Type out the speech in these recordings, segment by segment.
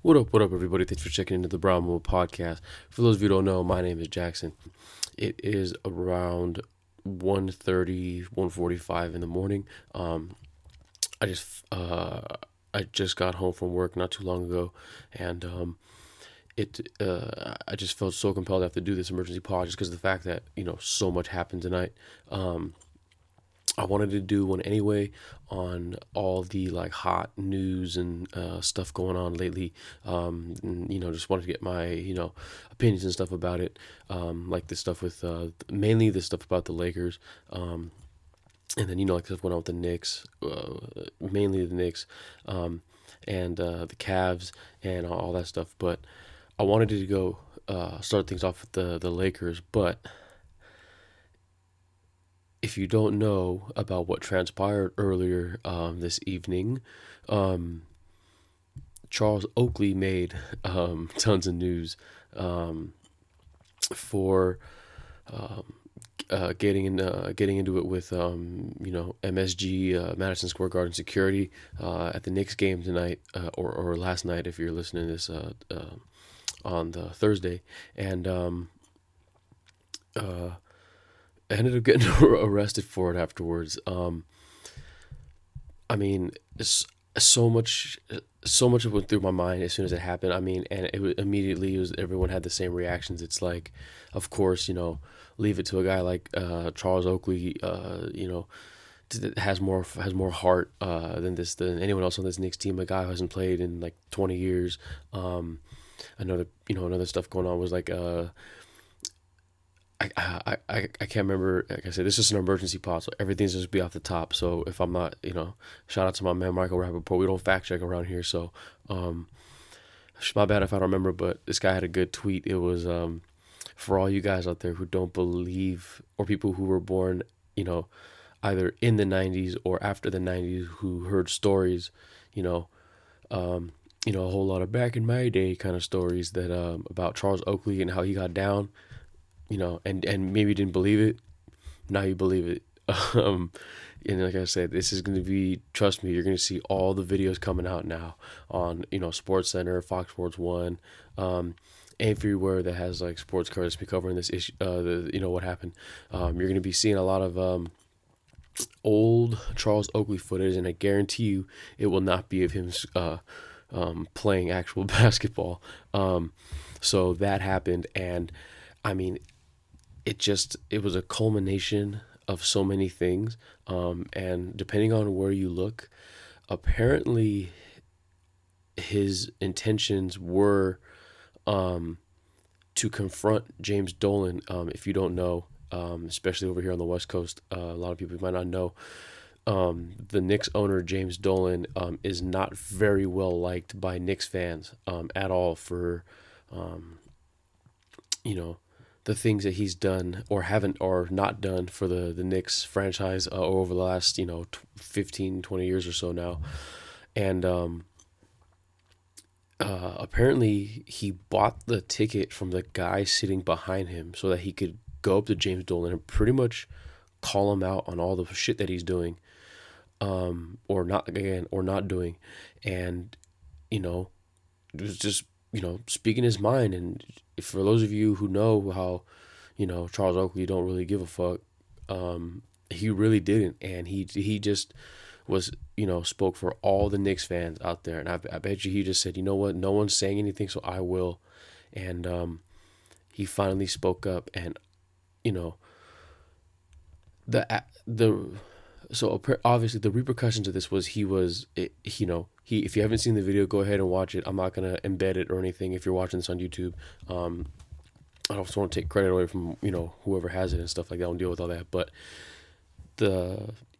What up, everybody? Thanks for checking into the Brown Mode podcast. For those of you who don't know, my name is Jackson. It is around 1:30, 1:45 in the morning. I just I just got home from work not too long ago, and I just felt so compelled to have to do this emergency pod just because of the fact that so much happened tonight. Um, I wanted to do one anyway on all the like hot news and stuff going on lately. And, just wanted to get my opinions and stuff about it. Like the stuff with mainly the stuff about the Lakers. And then like stuff went on with the Knicks, mainly the Knicks, and the Cavs and all that stuff. But I wanted to go start things off with the Lakers, but if you don't know about what transpired earlier this evening, um, Charles Oakley made tons of news for getting into it with MSG, Madison Square Garden security at the Knicks game tonight, or last night if you're listening to this on the Thursday, and I ended up getting arrested for it afterwards. I mean, so much, so much went through my mind as soon as it happened. I mean, and immediately everyone had the same reactions. It's like, of course, leave it to a guy like Charles Oakley, has more heart than anyone else on this Knicks team. A guy who hasn't played in like 20 years. Another stuff going on was like I can't remember. Like I said, this is an emergency pod, so everything's just be off the top. So if I'm not, shout out to my man Michael Rappaport. We don't fact check around here, so it's my bad if I don't remember. But this guy had a good tweet. It was for all you guys out there who don't believe, or people who were born, either in the '90s or after the '90s, who heard stories, a whole lot of back in my day kind of stories that about Charles Oakley and how he got down, and maybe didn't believe it. Now you believe it. um, and like I said, this is going to be, trust me, you're going to see all the videos coming out now on, Sports Center, Fox Sports 1, everywhere that has like sports cars be covering this issue, what happened. You're going to be seeing a lot of old Charles Oakley footage, and I guarantee you it will not be of him playing actual basketball. So that happened, and I mean, it was a culmination of so many things, and depending on where you look, apparently his intentions were to confront James Dolan. If you don't know, especially over here on the West Coast, a lot of people might not know. The Knicks owner James Dolan is not very well liked by Knicks fans at all for you know the things that he's done or haven't or not done for the Knicks franchise over the last 15 20 years or so now. And apparently he bought the ticket from the guy sitting behind him so that he could go up to James Dolan and pretty much call him out on all the shit that he's doing, or not doing. And it was just speaking his mind. And for those of you who know how Charles Oakley don't really give a fuck, he really didn't. And he just was spoke for all the Knicks fans out there. And I bet you he just said, you know what, no one's saying anything, so I will. And he finally spoke up. And the so obviously the repercussions of this was he if you haven't seen the video, go ahead and watch it. I'm not gonna embed it or anything if you're watching this on YouTube. I don't want to take credit away from whoever has it and stuff like that. I don't deal with all that. But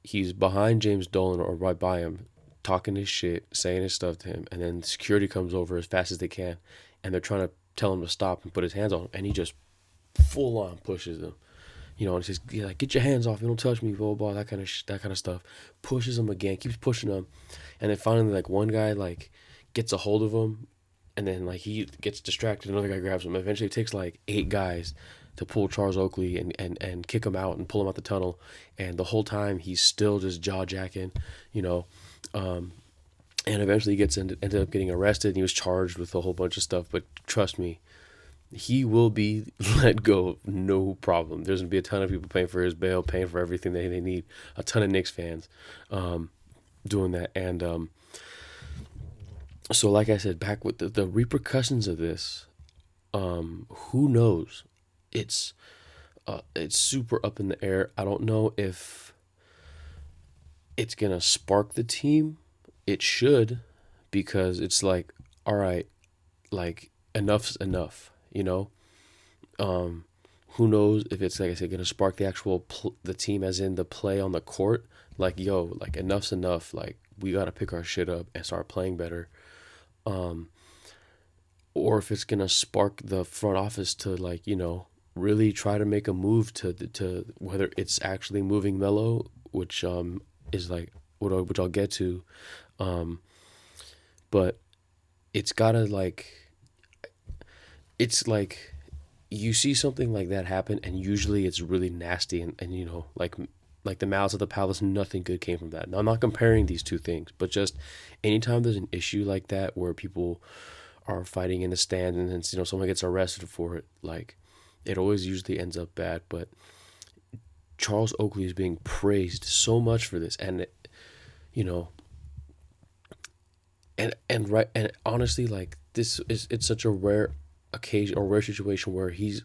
he's behind James Dolan or right by him, talking his shit, saying his stuff to him, and then security comes over as fast as they can, and they're trying to tell him to stop and put his hands on him, and he just full on pushes them. And says, yeah, like, get your hands off, you don't touch me, blah, blah, that kind of stuff. Pushes him again, keeps pushing him. And then finally, like, one guy, like, gets a hold of him, and then, like, he gets distracted, another guy grabs him. Eventually, it takes, like, 8 guys to pull Charles Oakley and kick him out and pull him out the tunnel. And the whole time, he's still just jaw-jacking, and eventually ended up getting arrested, and he was charged with a whole bunch of stuff. But trust me, he will be let go, no problem. There's gonna be a ton of people paying for his bail, paying for everything that they need. A ton of Knicks fans doing that, and so like I said, back with the repercussions of this, who knows? It's it's super up in the air. I don't know if it's gonna spark the team. It should, because it's like, all right, like enough's enough, you know. Um, who knows if it's, like I said, gonna spark the actual the team, as in the play on the court. Like, yo, like enough's enough. Like, we gotta pick our shit up and start playing better. Um, or if it's gonna spark the front office to, like, really try to make a move to whether it's actually moving Melo, which is like which I'll get to. Um, but it's gotta, like, it's like you see something like that happen, and usually it's really nasty, and like the Malice of the Palace, nothing good came from that. Now, I'm not comparing these two things, but just anytime there's an issue like that where people are fighting in the stand, and then someone gets arrested for it, like, it always usually ends up bad. But Charles Oakley is being praised so much for this, and you know and right, and honestly, like, it's such a rare occasion or rare situation where he's,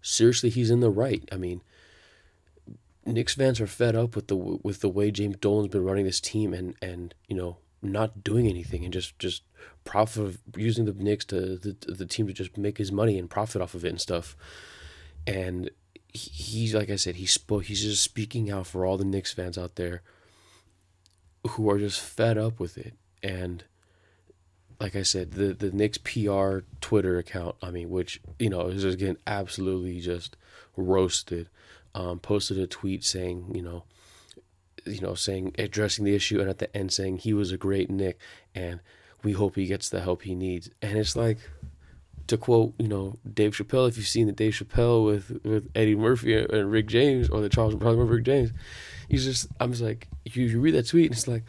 seriously, he's in the right. I mean, Knicks fans are fed up with the way James Dolan's been running this team, and not doing anything, and just profit, using the Knicks to the team to just make his money and profit off of it and stuff. And he's, like I said, he's just speaking out for all the Knicks fans out there who are just fed up with it. And like I said, the Knicks PR Twitter account, I mean, which is just getting absolutely just roasted, posted a tweet saying, saying, addressing the issue, and at the end saying he was a great Knick, and we hope he gets the help he needs. And it's like, to quote, Dave Chappelle, if you've seen the Dave Chappelle with Eddie Murphy and Rick James, or the Charles Murphy Rick James, I'm just like, you read that tweet, and it's like,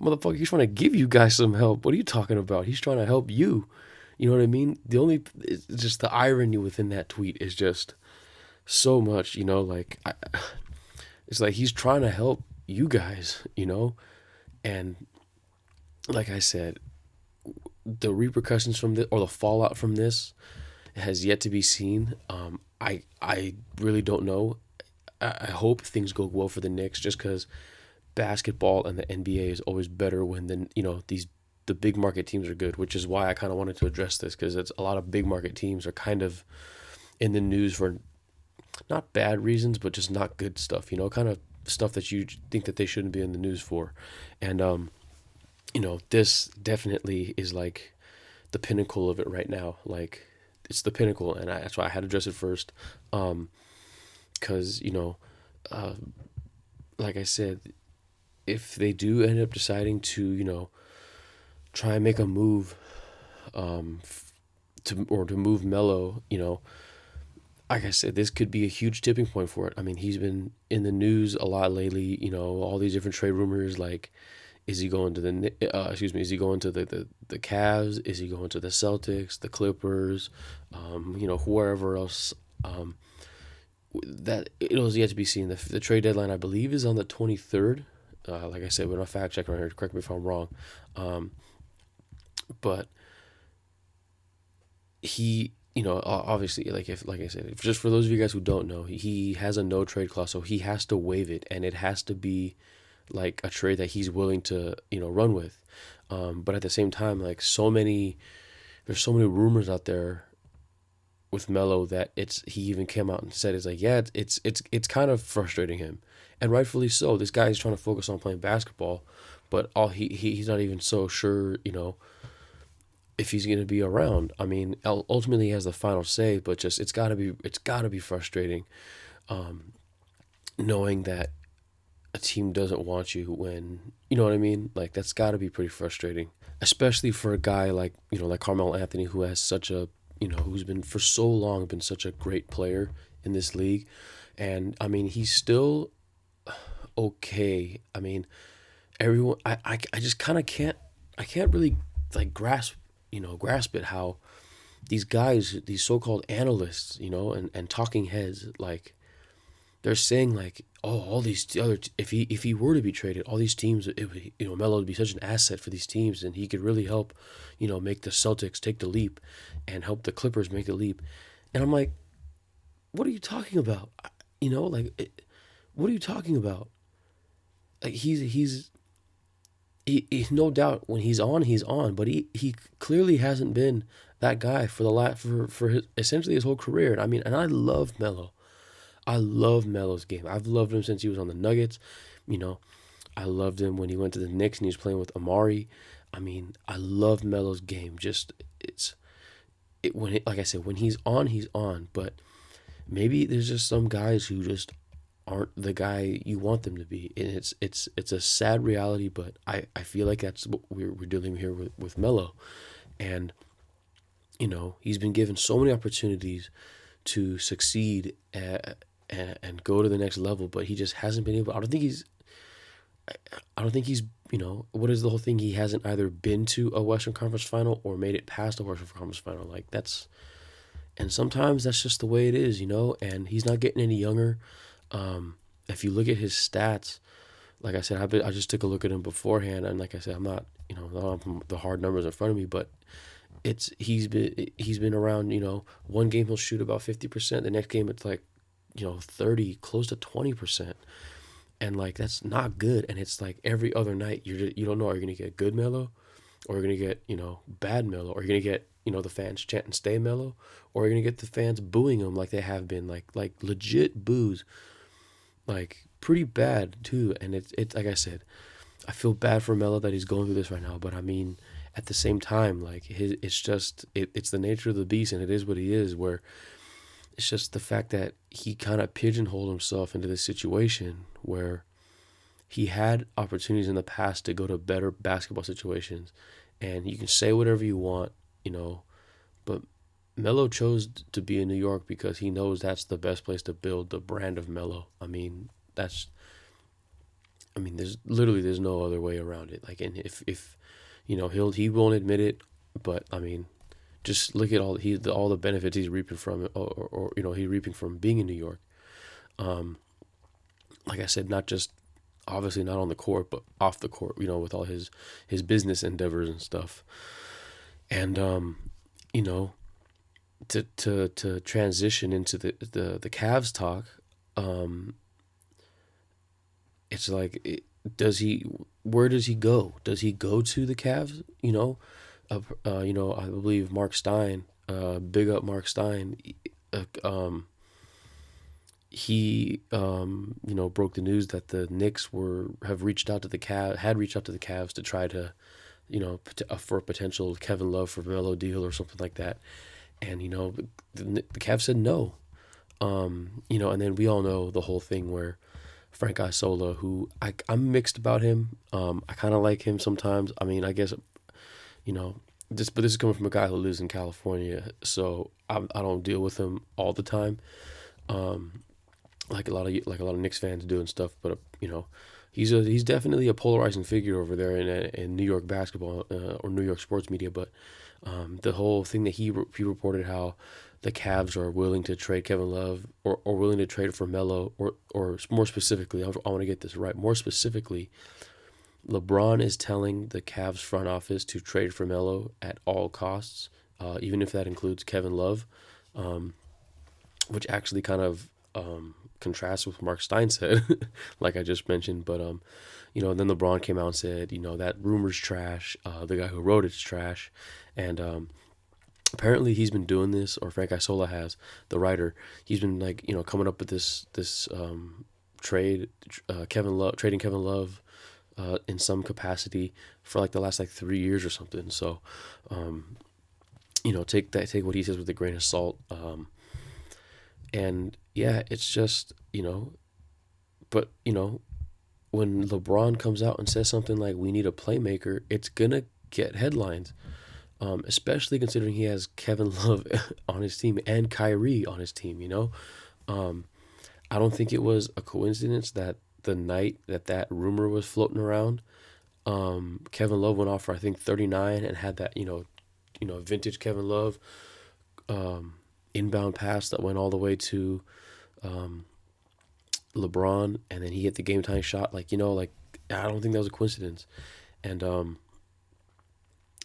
motherfucker, he's trying to give you guys some help. What are you talking about? He's trying to help you. You know what I mean? It's just the irony within that tweet is just so much, like, it's like he's trying to help you guys, and like I said, the repercussions from this, or the fallout from this, has yet to be seen. I really don't know. I hope things go well for the Knicks, just because basketball and the NBA is always better when the big market teams are good, which is why I kind of wanted to address this, because it's a lot of big market teams are kind of in the news for not bad reasons, but just not good stuff, kind of stuff that you think that they shouldn't be in the news for. And this definitely is like the pinnacle of it right now. Like, it's the pinnacle, and that's why I had to address it first. Because uh, like I said, if they do end up deciding to try and make a move, to move Melo, like I said, this could be a huge tipping point for it. I mean, he's been in the news a lot lately. All these different trade rumors. Like, is he going to Is he going to the Cavs? Is he going to the Celtics, the Clippers? Whoever else. That it was yet to be seen. The trade deadline, I believe, is on the 23rd. Like I said, we're not fact checking right here. Correct me if I'm wrong. But he, obviously, like I said, if, just for those of you guys who don't know, he has a no trade clause, so he has to waive it, and it has to be like a trade that he's willing to run with. But at the same time, like, there's so many rumors out there with Melo that he even came out and said, it's like, yeah, it's kind of frustrating him, and rightfully so. This guy is trying to focus on playing basketball, but he's not even so sure, if he's going to be around. I mean, ultimately he has the final say, but just it's got to be frustrating, knowing that a team doesn't want you when, you know what I mean? Like, that's got to be pretty frustrating, especially for a guy like, like Carmelo Anthony, who has such a, who's been for so long been such a great player in this league. And I mean, he's still okay. I mean, everyone, I just kind of I can't really like grasp it how these guys, these so-called analysts, and talking heads, like they're saying like, oh, all these other, if he were to be traded, all these teams, it would, Melo would be such an asset for these teams, and he could really help, make the Celtics take the leap, and help the Clippers make the leap. And I'm like, what are you talking about? What are you talking about? Like he no doubt when he's on, but he clearly hasn't been that guy for the last for his, essentially his whole career. And I mean, and I love Melo. I love Melo's game. I've loved him since he was on the Nuggets. You know, I loved him when he went to the Knicks and he was playing with Amari. I mean, I love Melo's game. Just like I said, when he's on, he's on. But maybe there's just some guys who just aren't the guy you want them to be, and it's a sad reality. But I feel like that's what we're dealing here with Melo, and he's been given so many opportunities to succeed and go to the next level, but he just hasn't been able. I don't think he's, what is the whole thing? He hasn't either been to a Western Conference final or made it past a Western Conference final. Like and sometimes that's just the way it is, and he's not getting any younger. If you look at his stats, like I said, I just took a look at him beforehand, and like I said, I'm not, I don't have the hard numbers in front of me, but he's been around, one game he'll shoot about 50%, the next game it's like, 30, close to 20%. And like that's not good. And it's like every other night you don't know, are you gonna get good Melo, or you're gonna get bad Melo, or you're gonna get the fans chanting stay Melo, or you're gonna get the fans booing him like they have been, like legit boos, like pretty bad too. And it's like I said, I feel bad for Melo that he's going through this right now, but I mean at the same time, like it's the nature of the beast, and it is what he is. Where it's just the fact that he kind of pigeonholed himself into this situation where he had opportunities in the past to go to better basketball situations, and you can say whatever you want, but Melo chose to be in New York because he knows that's the best place to build the brand of Melo. There's no other way around it. Like, and if he won't admit it, but I mean, just look at all the benefits he's reaping from, or he's reaping from being in New York. Like I said, not just obviously not on the court, but off the court, with all his business endeavors and stuff. And to transition into the Cavs talk, it's like, where does he go? Does he go to the Cavs? I believe Mark Stein, big up Mark Stein, he broke the news that the Knicks had reached out to the Cavs to try to, for a potential Kevin Love for Melo deal or something like that, and the Cavs said no, and then we all know the whole thing where Frank Isola, who I'm mixed about him, I kind of like him sometimes. I mean, I guess but this is coming from a guy who lives in California, so I don't deal with him all the time, like a lot of Knicks fans do and stuff. But he's definitely a polarizing figure over there in New York basketball, or New York sports media. But the whole thing that he reported, how the Cavs are willing to trade Kevin Love, or willing to trade for Melo, or more specifically, I want to get this right. More specifically, LeBron is telling the Cavs front office to trade for Melo at all costs, even if that includes Kevin Love, which actually kind of contrasts with what Mark Stein said, like I just mentioned. But then LeBron came out and said, that rumor's trash. The guy who wrote it's trash, and apparently he's been doing this, or Frank Isola has, the writer. He's been like coming up with this trading Kevin Love. In some capacity for like the last 3 years or something. So, take what he says with a grain of salt. And yeah, it's just, but when LeBron comes out and says something like, we need a playmaker, it's gonna get headlines. Especially considering he has Kevin Love on his team and Kyrie on his team, I don't think it was a coincidence that the night that rumor was floating around, Kevin Love went off for I think 39 and had that vintage Kevin Love inbound pass that went all the way to LeBron, and then he hit the game tying shot. Like I don't think that was a coincidence. And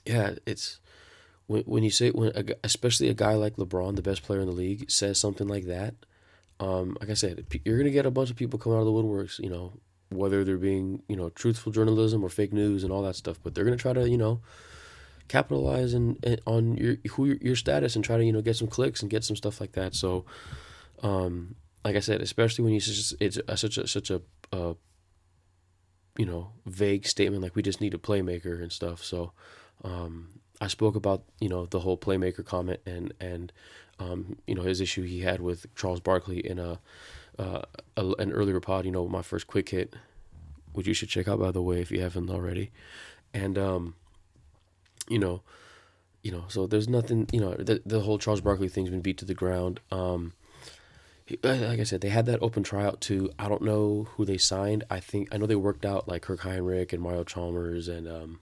yeah, it's when you say especially a guy like LeBron, the best player in the league, says something like that. Like I said, you're gonna get a bunch of people coming out of the woodworks. Whether they're being truthful journalism or fake news and all that stuff, but they're gonna try to capitalize on your status and try to get some clicks and get some stuff like that. So, like I said, especially when it's such a vague statement like we just need a playmaker and stuff. So, I spoke about the whole playmaker comment and his issue he had with Charles Barkley in an earlier pod. My first quick hit, which you should check out by the way if you haven't already, and so there's nothing. The whole Charles Barkley thing's been beat to the ground. Like I said, they had that open tryout too. I don't know who they signed. I know they worked out like Kirk Heinrich and Mario Chalmers and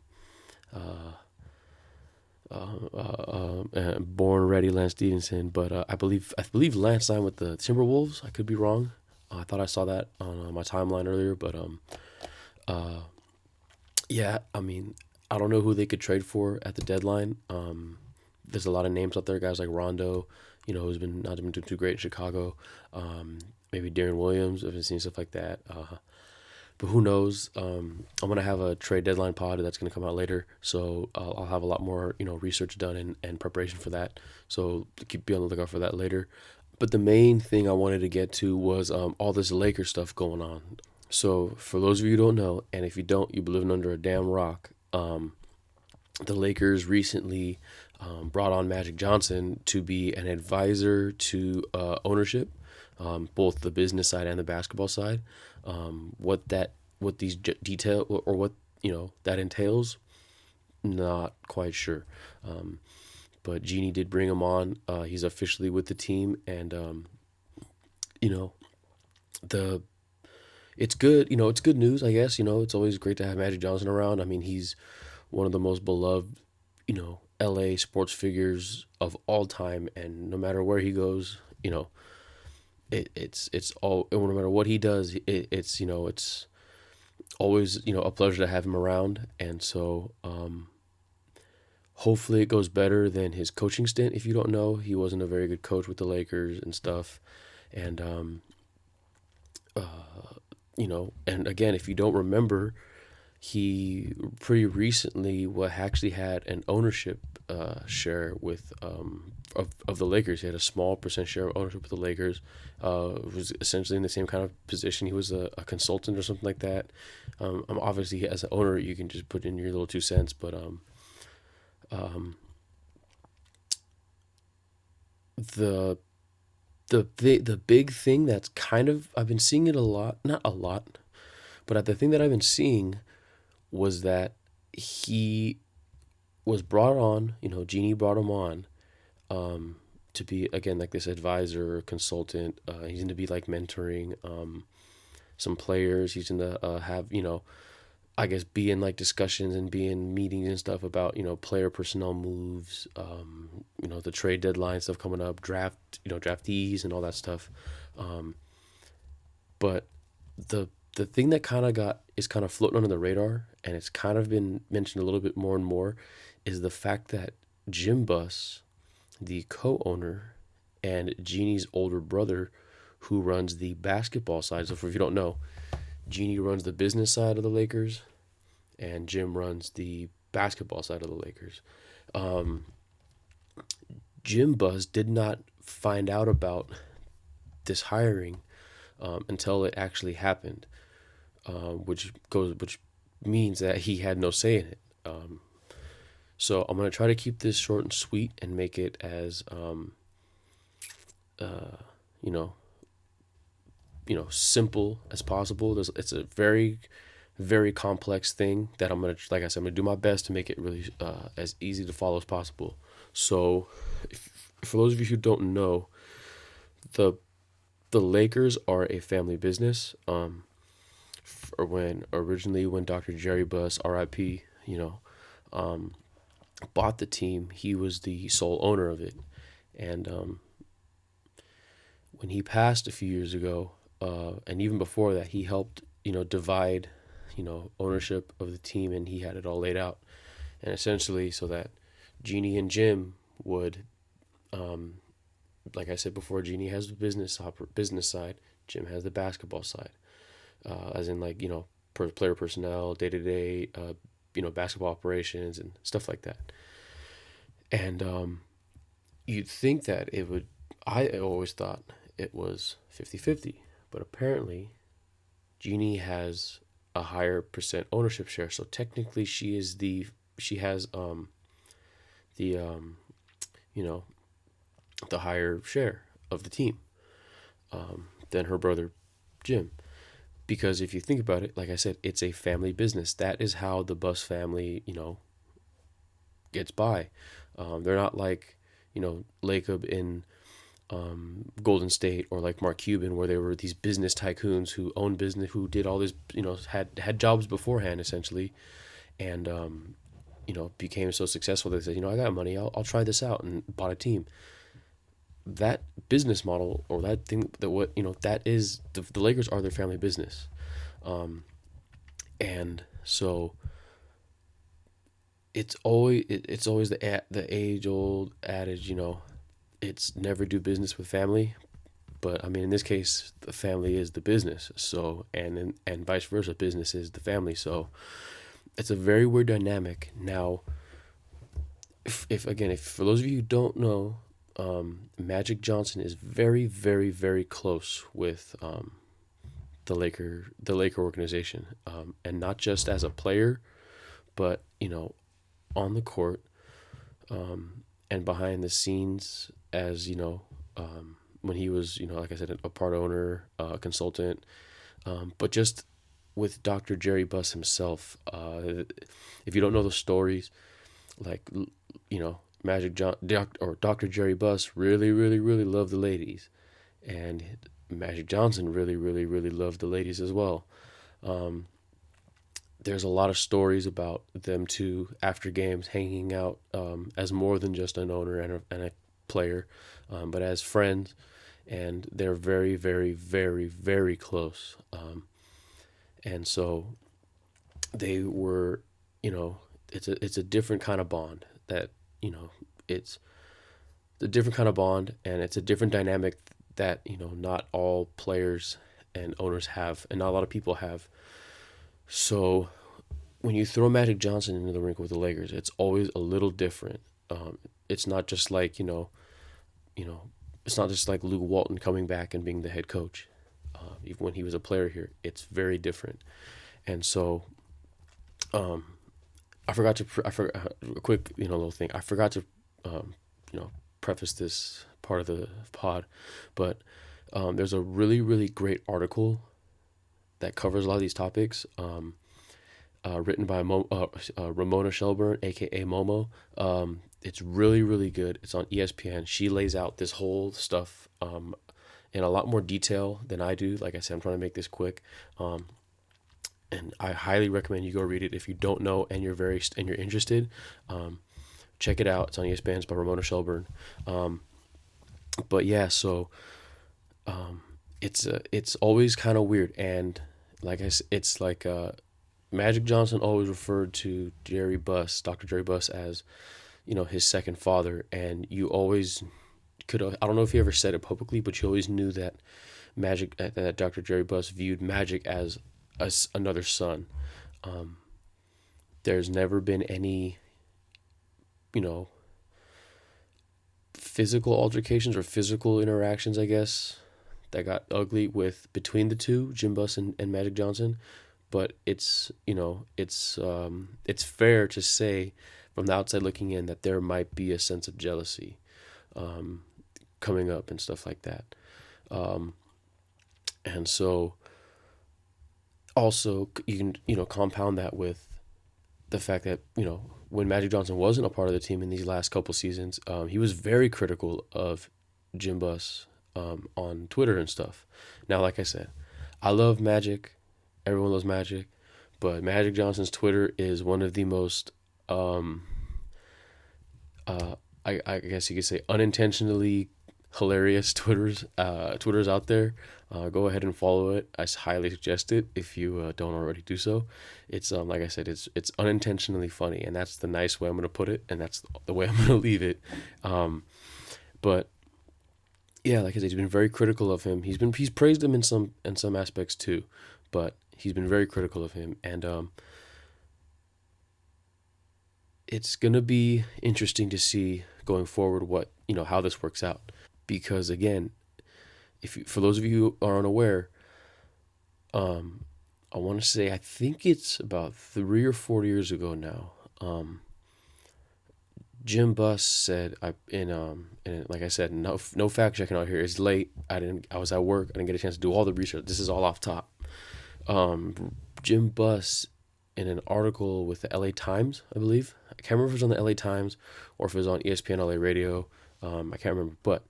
born ready Lance Stevenson, but I believe Lance signed with the Timberwolves. I could be wrong. I thought I saw that on my timeline earlier, but yeah. I mean, I don't know who they could trade for at the deadline. There's a lot of names out there, guys like Rondo, who's been not been doing too great in Chicago. Maybe Darren Williams. I've been seeing stuff like that. But who knows? I'm gonna have a trade deadline pod that's gonna come out later, so I'll have a lot more research done and preparation for that. So be on the lookout for that later. But the main thing I wanted to get to was all this Lakers stuff going on. So for those of you who don't know, and if you don't, you've been living under a damn rock. The Lakers recently brought on Magic Johnson to be an advisor to ownership, both the business side and the basketball side. What these detail or what that entails, not quite sure. But Jeannie did bring him on. He's officially with the team, and the it's good. It's good news, I guess. It's always great to have Magic Johnson around. I mean, he's one of the most beloved, LA sports figures of all time, and no matter where he goes, it's all, no matter what he does, it's always a pleasure to have him around. And so hopefully it goes better than his coaching stint. If you don't know, he wasn't a very good coach with the Lakers and stuff. And and again, if you don't remember, he pretty recently actually had an ownership share with of the Lakers. He had a small percent share of ownership with the Lakers. Was essentially in the same kind of position. He was a consultant or something like that. Obviously, as an owner, you can just put in your little 2 cents, but the the big thing that's kind of, I've been seeing it a lot, not a lot, but the thing that I've been seeing was that he was brought on, Jeannie brought him on to be, again, like this advisor or consultant. He's going to be like mentoring some players. He's going to have, I guess, be in like discussions and be in meetings and stuff about, player personnel moves, the trade deadline stuff coming up, draftees and all that stuff. But the thing that is kind of floating under the radar, and it's kind of been mentioned a little bit more and more, is the fact that Jim Buss, the co-owner, and Jeannie's older brother, who runs the basketball side. So if you don't know, Jeannie runs the business side of the Lakers, and Jim runs the basketball side of the Lakers. Jim Buss did not find out about this hiring until it actually happened, which means that he had no say in it. So I'm gonna try to keep this short and sweet and make it as simple as possible. It's a very, very complex thing that I'm gonna do my best to make it really as easy to follow as possible. So, for those of you who don't know, the Lakers are a family business. or when originally when Dr. Jerry Buss, R.I.P., um, bought the team, he was the sole owner of it. And when he passed a few years ago, and even before that, he helped divide ownership of the team, and he had it all laid out, and essentially so that Jeannie and Jim would, um, like I said before, Jeannie has the business side, Jim has the basketball side, as in like player personnel, day to day, basketball operations and stuff like that. And you'd think that it would. I always thought it was 50-50, but apparently Jeannie has a higher percent ownership share. So technically, she has the you know the higher share of the team than her brother Jim. Because if you think about it, like I said, it's a family business. That is how the Buss family, gets by. They're not like, Lacob in Golden State, or like Mark Cuban, where they were these business tycoons who owned business, who did all this, had jobs beforehand essentially, and became so successful they said, I got money, I'll try this out, and bought a team. That business model, or that thing, that what that is, the Lakers are their family business, and so it's always the age old adage, it's never do business with family. But I mean, in this case, the family is the business. So and vice versa, business is the family. So it's a very weird dynamic. Now, if again, if for those of you who don't know, Magic Johnson is very, very, very close with the Laker organization, and not just as a player, but on the court, and behind the scenes, as when he was, like I said, a part owner, a consultant, but just with Dr. Jerry Buss himself. If you don't know the stories, like, Magic John or Dr. Jerry Buss really, really, really loved the ladies, and Magic Johnson really, really, really loved the ladies as well. Um, there's a lot of stories about them two after games hanging out, as more than just an owner and a player, but as friends, and they're very, very, very, very close. And so they were, it's a different kind of bond that it's a different kind of bond, and it's a different dynamic that not all players and owners have, and not a lot of people have. So when you throw Magic Johnson into the rink with the Lakers, it's always a little different. It's not just like it's not just like Luke Walton coming back and being the head coach. Even when he was a player here, it's very different. And so, um, I forgot a quick little thing. I forgot to preface this part of the pod, but there's a really, really great article that covers a lot of these topics. Written by Ramona Shelburne, aka Momo. It's really, really good. It's on ESPN. She lays out this whole stuff in a lot more detail than I do. Like I said, I'm trying to make this quick, and I highly recommend you go read it if you don't know and you're interested. Check it out. It's on ESPN. It's by Ramona Shelburne. But yeah, so it's always kind of weird, and like I said, it's like Magic Johnson always referred to Jerry Buss, Dr. Jerry Buss, as his second father, and you always could. I don't know if he ever said it publicly, but you always knew that that Dr. Jerry Buss viewed Magic as another son. There's never been any, physical altercations or physical interactions, I guess, that got ugly between the two, Jim Buss and Magic Johnson. But it's fair to say from the outside looking in that there might be a sense of jealousy coming up and stuff like that. And so also you can compound that with the fact that when Magic Johnson wasn't a part of the team in these last couple seasons, he was very critical of Jim Buss on Twitter and stuff. Now, like I said, I love Magic. everyone loves Magic, but Magic Johnson's Twitter is one of the most um, uh, I guess you could say unintentionally hilarious Twitters out there. Go ahead and follow it. I highly suggest it if you don't already do so. It's like I said, it's unintentionally funny, and that's the nice way I'm gonna put it, and that's the way I'm gonna leave it. Um, but yeah, like I said, he's been very critical of him. He's praised him in some aspects too, but he's been very critical of him, and it's gonna be interesting to see going forward what how this works out. Because again, if you, for those of you who are unaware, um, I want to say I think it's about 3 or 4 years ago now. Jim Buss said and like I said, no fact checking out here. It's late. I was at work. I didn't get a chance to do all the research. This is all off top. Jim Buss in an article with the LA Times, I believe. I can't remember if it was on the LA Times or if it was on ESPN LA Radio. I can't remember, but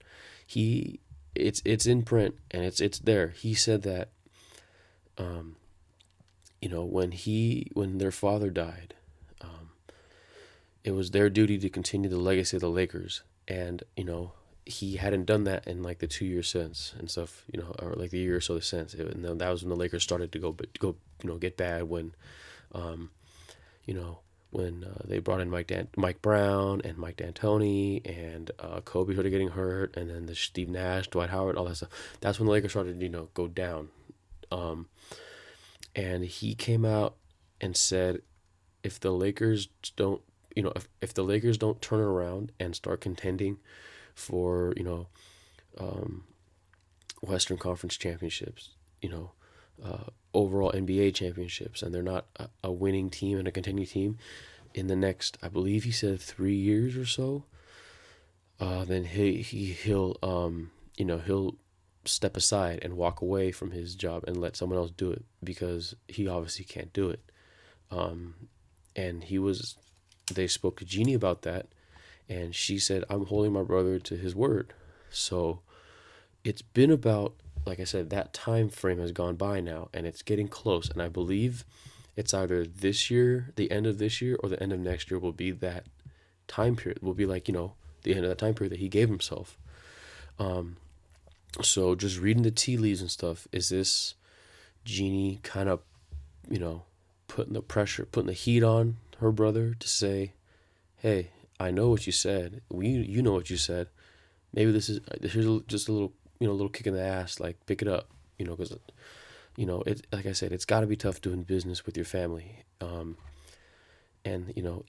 he it's in print and it's there. He said that when their father died, it was their duty to continue the legacy of the Lakers, and he hadn't done that in like the 2 years since and stuff, or like the year or so since. And then that was when the Lakers started to go get bad when, you know, they brought in Mike Brown and Mike D'Antoni and Kobe started getting hurt, and then the Steve Nash, Dwight Howard, all that stuff. That's when the Lakers started go down. And he came out and said, if the Lakers don't, if the Lakers don't turn around and start contending for Western Conference championships, overall NBA championships, and they're not a winning team and a contending team in the next, I believe he said 3 years or so, then he'll step aside and walk away from his job and let someone else do it, because he obviously can't do it. And they spoke to Jeannie about that, and she said, I'm holding my brother to his word. So it's been about, like I said, that time frame has gone by now, and it's getting close. And I believe it's either this year, the end of this year, or the end of next year will be that time period. Will be like, the end of that time period that he gave himself. So just reading the tea leaves and stuff, is this Jeannie kind of, putting the heat on her brother to say, hey, I know what you said. You know what you said. Maybe here's just a little kick in the ass, like pick it up, because, it, like I said, it's got to be tough doing business with your family. And,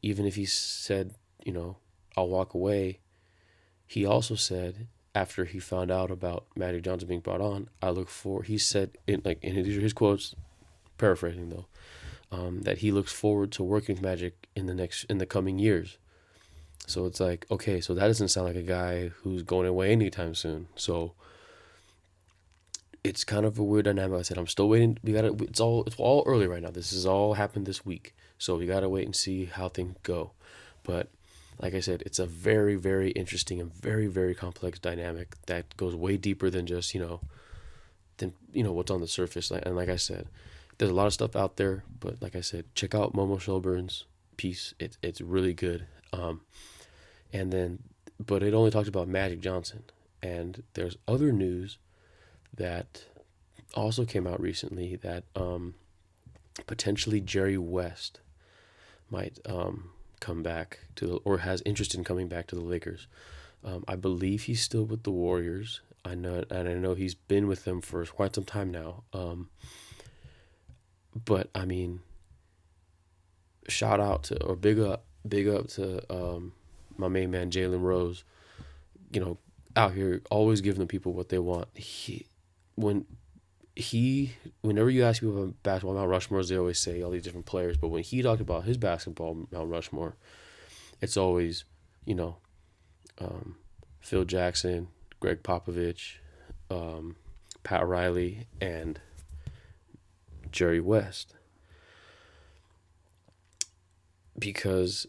even if he said, I'll walk away, he also said, after he found out about Magic Johnson being brought on, he said, these are his quotes, paraphrasing though, that he looks forward to working with Magic in the coming years. So it's like, okay, so that doesn't sound like a guy who's going away anytime soon. So it's kind of a weird dynamic. Like I said, I'm still waiting. It's all early right now. This has all happened this week. So we gotta wait and see how things go. But like I said, it's a very, very interesting and very, very complex dynamic that goes way deeper than just, what's on the surface. And like I said, there's a lot of stuff out there, but like I said, check out Momo Shelburn's piece. It's really good. But it only talked about Magic Johnson. And there's other news that also came out recently that potentially Jerry West might come back or has interest in coming back to the Lakers. I believe he's still with the Warriors. I know he's been with them for quite some time now. But I mean, shout out to, or big up to my main man Jalen Rose. Out here always giving the people what they want. Whenever you ask people about basketball Mount Rushmore, they always say all these different players. But when he talked about his basketball Mount Rushmore, it's always, Phil Jackson, Greg Popovich, Pat Riley, and Jerry West. Because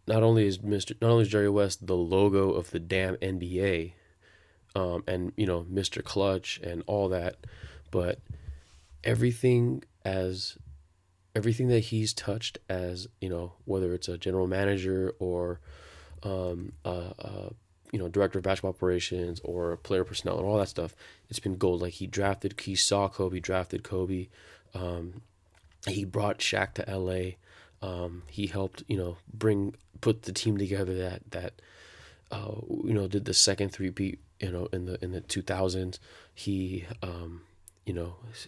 not only is Jerry West the logo of the damn NBA, and Mr. Clutch and all that, but everything as everything that he's touched as, whether it's a general manager or director of basketball operations or player personnel and all that stuff, it's been gold. Like he saw Kobe, drafted Kobe. Um, he brought Shaq to LA. He helped, put the team together that did the second three-peat, in the 2000s. He,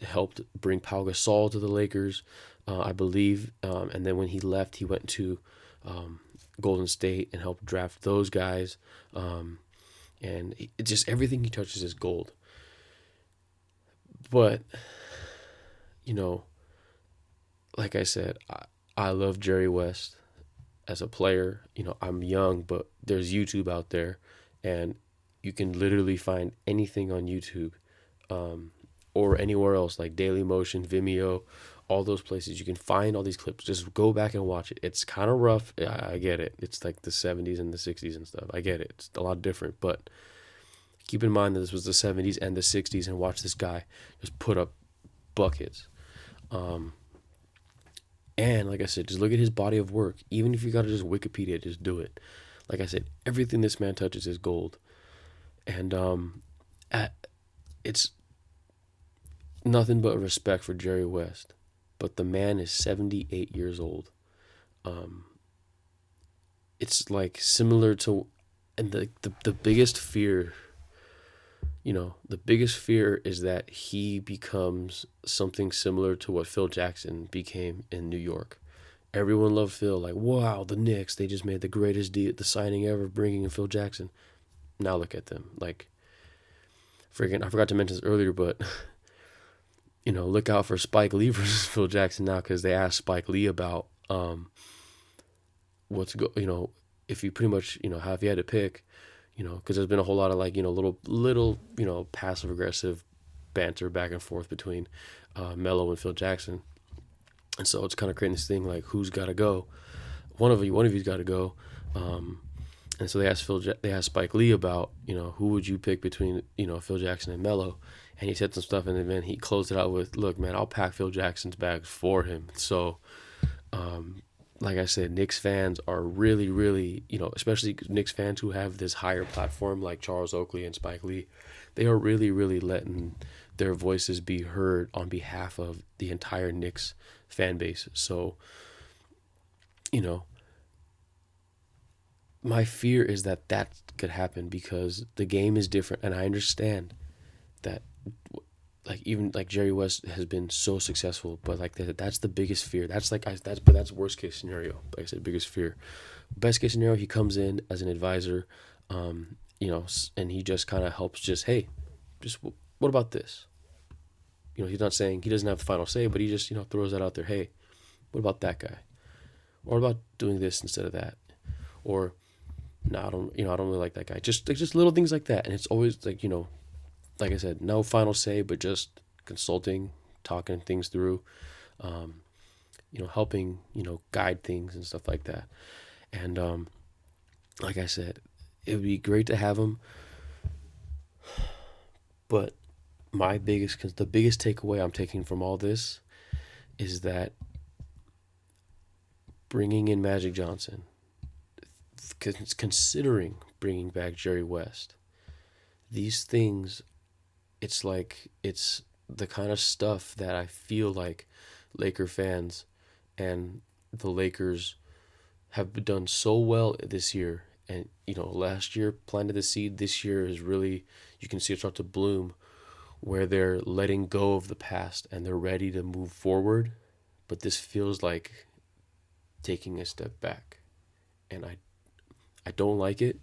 helped bring Pau Gasol to the Lakers, I believe. And then when he left, he went to Golden State and helped draft those guys. And it just everything he touches is gold. But, you know, like I said, I love Jerry West as a player. I'm young, but there's YouTube out there, and you can literally find anything on YouTube, or anywhere else like Daily Motion, Vimeo, all those places. You can find all these clips. Just go back and watch it. It's kind of rough. I get it. It's like the 70s and the 60s and stuff. I get it. It's a lot different, but keep in mind that this was the 70s and the 60s, and watch this guy just put up buckets. And like I said, just look at his body of work. Even if you got to just Wikipedia, just do it. Like I said, everything this man touches is gold. And it's nothing but respect for Jerry West. But the man is 78 years old. It's like similar to, and the biggest fear, the biggest fear is that he becomes something similar to what Phil Jackson became in New York. Everyone loved Phil. Like, wow, the Knicks, they just made the greatest the signing ever, bringing in Phil Jackson. Now look at them. Like, I forgot to mention this earlier, but, look out for Spike Lee versus Phil Jackson now, because they asked Spike Lee about if you pretty much, how if you had to pick, because there's been a whole lot of like, little, passive aggressive banter back and forth between Melo and Phil Jackson. And so it's kind of creating this thing like, who's got to go? One of you's got to go. And so they asked Spike Lee about, who would you pick between, Phil Jackson and Melo? And he said some stuff, and then he closed it out with, look, man, I'll pack Phil Jackson's bags for him. So, like I said, Knicks fans are really, really, especially Knicks fans who have this higher platform like Charles Oakley and Spike Lee, they are really, really letting their voices be heard on behalf of the entire Knicks fan base. So, my fear is that could happen because the game is different, and I understand that, like, even like Jerry West has been so successful, but like that's the biggest fear. That's worst case scenario. Like I said, biggest fear. Best case scenario, he comes in as an advisor, and he just kind of helps. Just, hey, just what about this? He's not saying he doesn't have the final say, but he just throws that out there. Hey, what about that guy? Or about doing this instead of that? Or no, I don't really like that guy. Just little things like that, and it's always like like I said, no final say, but just consulting, talking things through, helping, guide things and stuff like that. And like I said, it would be great to have him. But the biggest takeaway I'm taking from all this is that bringing in Magic Johnson, considering bringing back Jerry West, these things, it's the kind of stuff that I feel like Laker fans and the Lakers have done so well this year. And, last year planted the seed. This year is really, you can see it start to bloom, where they're letting go of the past and they're ready to move forward. But this feels like taking a step back. And I don't like it.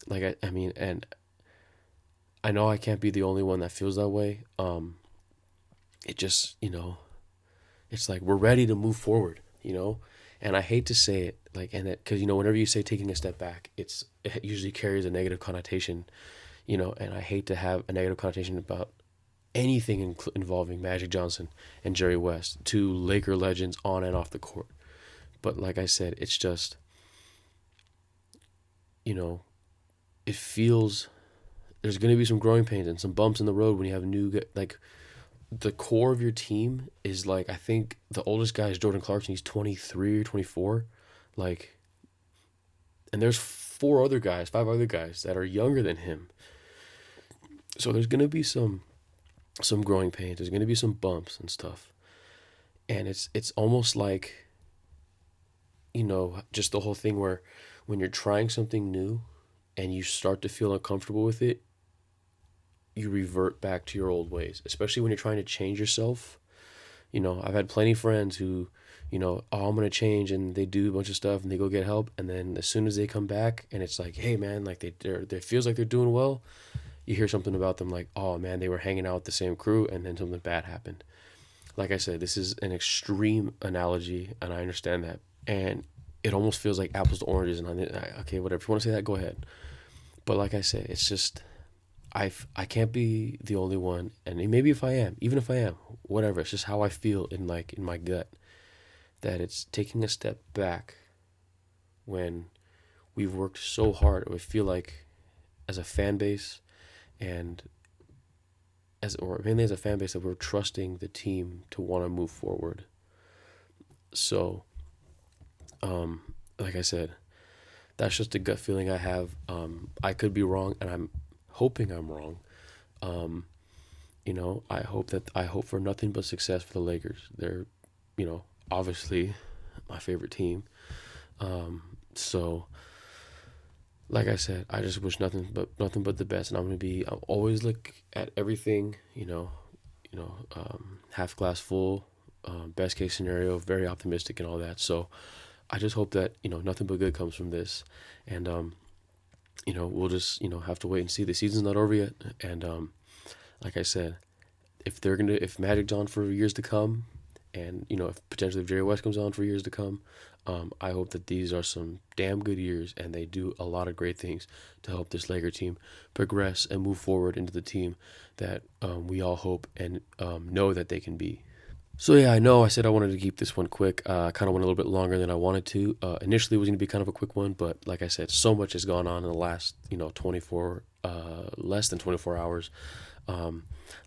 Like, I mean, and I know I can't be the only one that feels that way. It just, it's like we're ready to move forward, and I hate to say it, like, and that because whenever you say taking a step back, it usually carries a negative connotation, and I hate to have a negative connotation about anything involving Magic Johnson and Jerry West, two Laker legends on and off the court. But like I said, it's just, it feels there's going to be some growing pains and some bumps in the road when you have the core of your team is like, I think the oldest guy is Jordan Clarkson. He's 23 or 24. Like, and there's five other guys that are younger than him. So there's gonna be some growing pains. There's gonna be some bumps and stuff. And it's almost like, just the whole thing where when you're trying something new and you start to feel uncomfortable with it, you revert back to your old ways, especially when you're trying to change yourself. I've had plenty of friends who, oh, I'm going to change, and they do a bunch of stuff and they go get help. And then as soon as they come back and it's like, hey, man, like they feels like they're doing well, you hear something about them like, oh, man, they were hanging out with the same crew and then something bad happened. Like I said, this is an extreme analogy, and I understand that. And it almost feels like apples to oranges. And okay, whatever. If you want to say that, go ahead. But like I said, it's just, I can't be the only one, and maybe if I am, even if I am, whatever. It's just how I feel in my gut, that it's taking a step back when we've worked so hard. We feel like as a fan base, and or mainly as a fan base, that we're trusting the team to want to move forward. So, like I said, that's just a gut feeling I have. I could be wrong, and I'm hoping I'm wrong. Um, I hope for nothing but success for the Lakers. They're, obviously my favorite team. So like I said, I just wish nothing but the best, and I'm always look at everything, half glass full, best case scenario, very optimistic and all that. So I just hope that nothing but good comes from this, and we'll just have to wait and see. The season's not over yet, and like I said, if Magic's on for years to come, and if Jerry West comes on for years to come, I hope that these are some damn good years, and they do a lot of great things to help this Laker team progress and move forward into the team that we all hope and know that they can be. So yeah, I know I said I wanted to keep this one quick. I kind of went a little bit longer than I wanted to. Initially, it was going to be kind of a quick one, but like I said, so much has gone on in the last 24, less than 24 hours.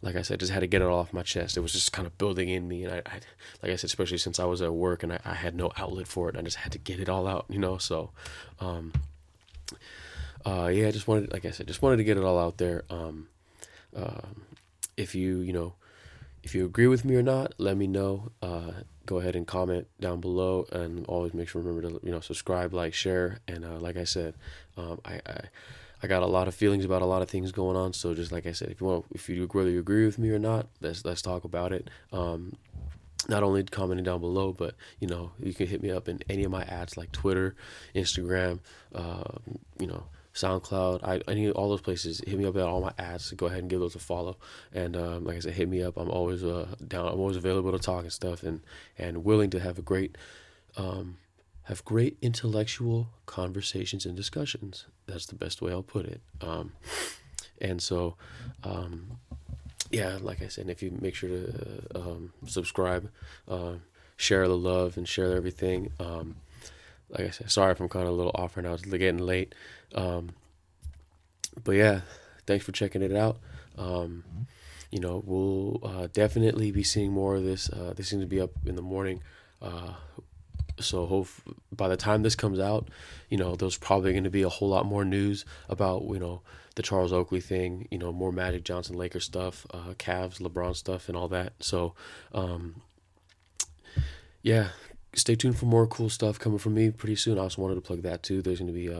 Like I said, just had to get it all off my chest. It was just kind of building in me, and like I said, especially since I was at work and I had no outlet for it, I just had to get it all out, So, yeah, just wanted to get it all out there. If if you agree with me or not, let me know. Go ahead and comment down below, and always make sure remember to subscribe, like, share, and like I said, I got a lot of feelings about a lot of things going on. So just like I said, whether you agree with me or not, let's talk about it. Not only commenting down below, but you can hit me up in any of my ads like Twitter, Instagram, SoundCloud, all those places. Hit me up at all my ads. So go ahead and give those a follow. And like I said, hit me up. I'm always down. I'm always available to talk and stuff, and willing to have great intellectual conversations and discussions. That's the best way I'll put it. And so, yeah, like I said, if you make sure to subscribe, share the love, and share everything. Like I said, sorry if I'm kind of a little off right now. It's getting late. But yeah, thanks for checking it out. We'll definitely be seeing more of this. This seems to be up in the morning. So by the time this comes out, there's probably going to be a whole lot more news about, the Charles Oakley thing, more Magic Johnson Lakers stuff, Cavs, LeBron stuff, and all that. So, yeah, stay tuned for more cool stuff coming from me pretty soon. I also wanted to plug that too. There's going to be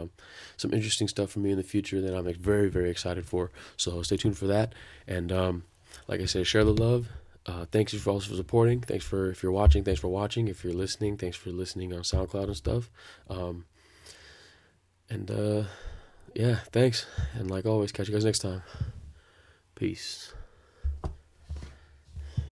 some interesting stuff from me in the future that I'm very, very excited for. So stay tuned for that. And like I said, share the love. Thanks for also for supporting. If you're watching, thanks for watching. If you're listening, thanks for listening on SoundCloud and stuff. Yeah, thanks. And like always, catch you guys next time. Peace.